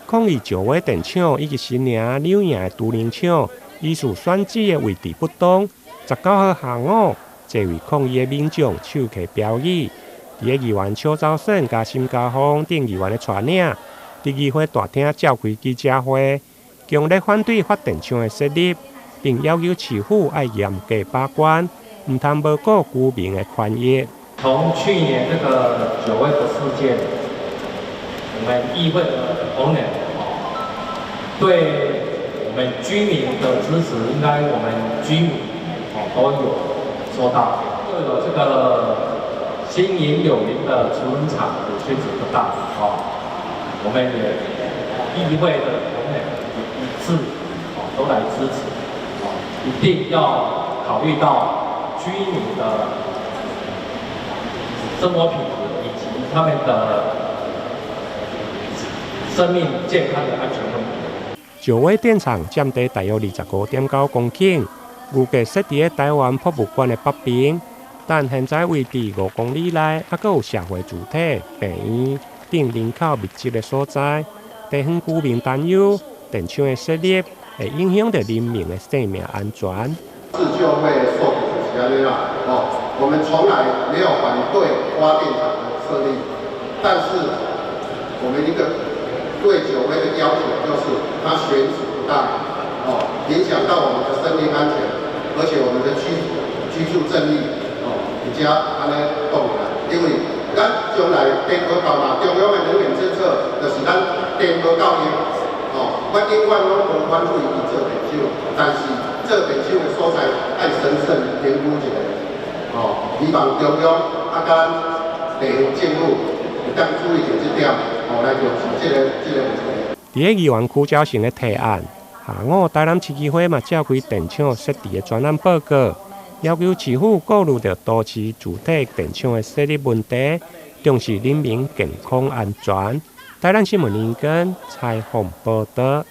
抗议石尾电厂以及新营柳营的都灵厂依序选址的位置不当。19号下午，多位抗议的民众手提标语，伫议员邱兆胜加沈家峰等议员的带领，伫议会大厅召开记者会，强烈反对发电厂的设立，并要求市府要严格把关，唔通无顾居民的权益。从去年这个9位的事件，我们议会的同仁对我们居民的支持，应该我们居民都有收到，又有这个新营有名的储能厂有宣传不当我们也议会的同仁也一致都来支持一定要考虑到居民的生活品质以及他们的生命健康的安全问题。石尾电厂占地大约25.9公顷，预计设伫个台湾博物馆的北边，但现在位置5公里内，还佫有社会主体、病院等人口密集的所在。地方居民担忧电厂的设立会影响到人民的生命安全。自救会受苦是安尼啦，我们从来没有反对发电厂的设立，但是我们一个对九位的要求就是它选址不当，影响到我们的生命安全，而且我们的居住正义，比较安尼动来，因为咱将来电波到嘛，中央的能源政策就是咱电波到用，我永远拢无反对伊做电厂，但是做电厂的所在爱审慎评估一下，希望中央甲地方政府会当注意到这点，来重视这个问题。伫个议员区招成的提案，下午台南市议会嘛召开电厂设置的专案报告，要求市府顾虑到都市主体电厂的设立问题，重视人民健康安全。台南新闻林根采访报道。